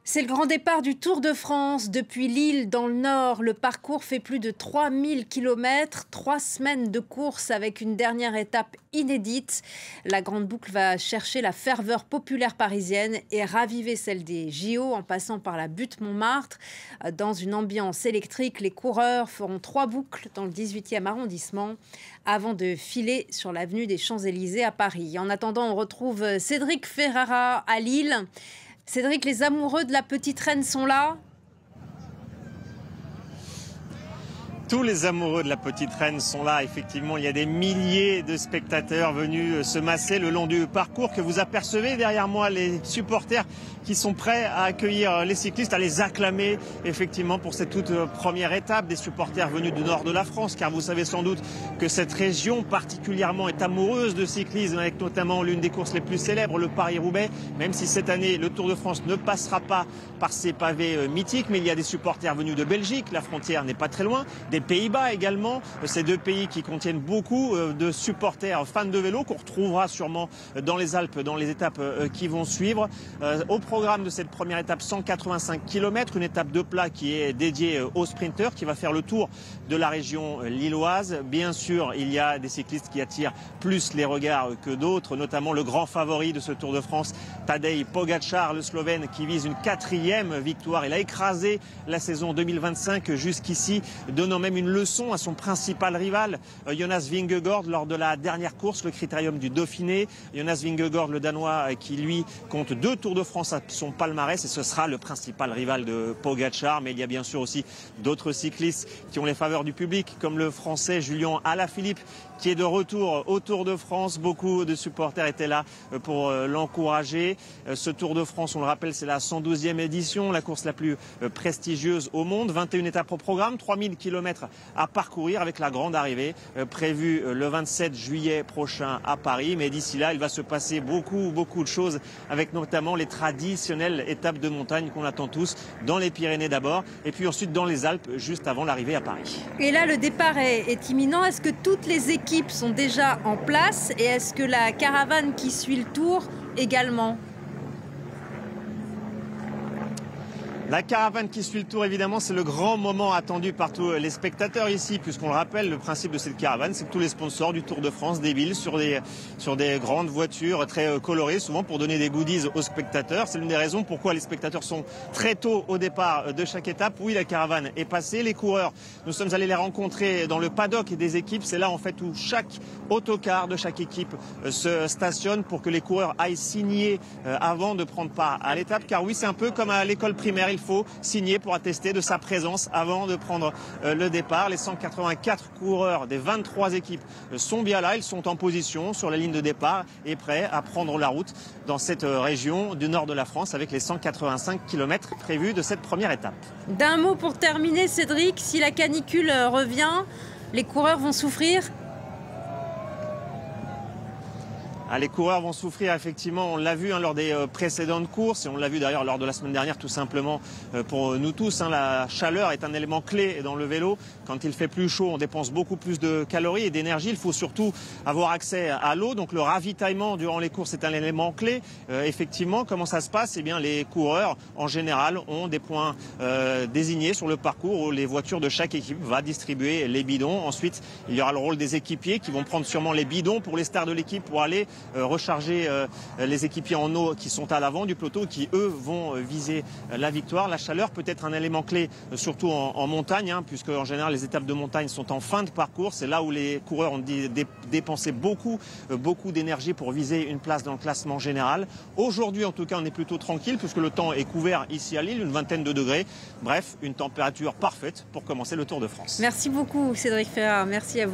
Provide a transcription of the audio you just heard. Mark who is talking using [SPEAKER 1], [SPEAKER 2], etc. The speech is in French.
[SPEAKER 1] C'est le grand départ du Tour de France depuis Lille dans le Nord. Le parcours fait plus de 3000 km, 3 semaines de course avec une dernière étape inédite. La grande boucle va chercher la ferveur populaire parisienne et raviver celle des JO en passant par la butte Montmartre. Dans une ambiance électrique, les coureurs feront 3 boucles dans le 18e arrondissement avant de filer sur l'avenue des Champs-Élysées à Paris. En attendant, on retrouve Cédric Ferrara à Lille. Cédric, les amoureux de la petite reine sont là?
[SPEAKER 2] Tous les amoureux de la petite reine sont là, effectivement. Il y a des milliers de spectateurs venus se masser le long du parcours que vous apercevez derrière moi, les supporters qui sont prêts à accueillir les cyclistes, à les acclamer effectivement pour cette toute première étape. Des supporters venus du nord de la France, car vous savez sans doute que cette région particulièrement est amoureuse de cyclisme, avec notamment l'une des courses les plus célèbres, le Paris-Roubaix. Même si cette année, le Tour de France ne passera pas par ces pavés mythiques, mais il y a des supporters venus de Belgique, la frontière n'est pas très loin, des Pays-Bas également, ces deux pays qui contiennent beaucoup de supporters fans de vélo qu'on retrouvera sûrement dans les Alpes, dans les étapes qui vont suivre. Au programme de cette première étape, 185 km, une étape de plat qui est dédiée aux sprinteurs, qui va faire le tour de la région lilloise. Bien sûr, il y a des cyclistes qui attirent plus les regards que d'autres, notamment le grand favori de ce Tour de France, Tadej Pogačar, le Slovène, qui vise une 4e victoire. Il a écrasé la saison 2025 jusqu'ici, donnant même une leçon à son principal rival, Jonas Vingegaard, lors de la dernière course, le Critérium du Dauphiné. Jonas Vingegaard, le Danois, qui lui compte 2 Tours de France à son palmarès, et ce sera le principal rival de Pogačar. Mais il y a bien sûr aussi d'autres cyclistes qui ont les faveurs du public, comme le Français Julian Alaphilippe, qui est de retour au Tour de France. Beaucoup de supporters étaient là pour l'encourager. Ce Tour de France, on le rappelle, c'est la 112e édition, la course la plus prestigieuse au monde. 21 étapes au programme, 3000 km à parcourir, avec la grande arrivée prévue le 27 juillet prochain à Paris. Mais d'ici là, il va se passer beaucoup de choses, avec notamment les traditionnelles étapes de montagne qu'on attend tous, dans les Pyrénées d'abord, et puis ensuite dans les Alpes, juste avant l'arrivée à Paris.
[SPEAKER 1] Et là, le départ est imminent. Est-ce que toutes les équipes sont déjà en place et est-ce que la caravane qui suit le Tour également?
[SPEAKER 2] La caravane qui suit le Tour, évidemment, c'est le grand moment attendu par tous les spectateurs ici, puisqu'on le rappelle, le principe de cette caravane, c'est que tous les sponsors du Tour de France défilent sur des grandes voitures très colorées, souvent pour donner des goodies aux spectateurs. C'est l'une des raisons pourquoi les spectateurs sont très tôt au départ de chaque étape. Oui, la caravane est passée. Les coureurs, nous sommes allés les rencontrer dans le paddock des équipes. C'est là, en fait, où chaque autocar de chaque équipe se stationne pour que les coureurs aillent signer avant de prendre part à l'étape. Car oui, c'est un peu comme à l'école primaire. Il faut signer pour attester de sa présence avant de prendre le départ. Les 184 coureurs des 23 équipes sont bien là. Ils sont en position sur la ligne de départ et prêts à prendre la route dans cette région du nord de la France, avec les 185 km prévus de cette première étape.
[SPEAKER 1] D'un mot pour terminer, Cédric, si la canicule revient, les coureurs vont souffrir?
[SPEAKER 2] Les coureurs vont souffrir, effectivement, on l'a vu lors des précédentes courses, et on l'a vu d'ailleurs lors de la semaine dernière, tout simplement pour nous tous. La chaleur est un élément clé dans le vélo. Quand il fait plus chaud, on dépense beaucoup plus de calories et d'énergie. Il faut surtout avoir accès à l'eau, donc le ravitaillement durant les courses est un élément clé. Effectivement, comment ça se passe? Eh bien, les coureurs, en général, ont des points désignés sur le parcours où les voitures de chaque équipe vont distribuer les bidons. Ensuite, il y aura le rôle des équipiers qui vont prendre sûrement les bidons pour les stars de l'équipe pour aller recharger les équipiers en eau qui sont à l'avant du peloton, qui eux vont viser la victoire. La chaleur peut être un élément clé, surtout en montagne, puisque en général les étapes de montagne sont en fin de parcours. C'est là où les coureurs ont dépensé beaucoup d'énergie pour viser une place dans le classement général. Aujourd'hui, en tout cas, on est plutôt tranquille puisque le temps est couvert ici à Lille, une vingtaine de degrés. Bref, une température parfaite pour commencer le Tour de France.
[SPEAKER 1] Merci beaucoup, Cédric Ferrara. Merci à vous.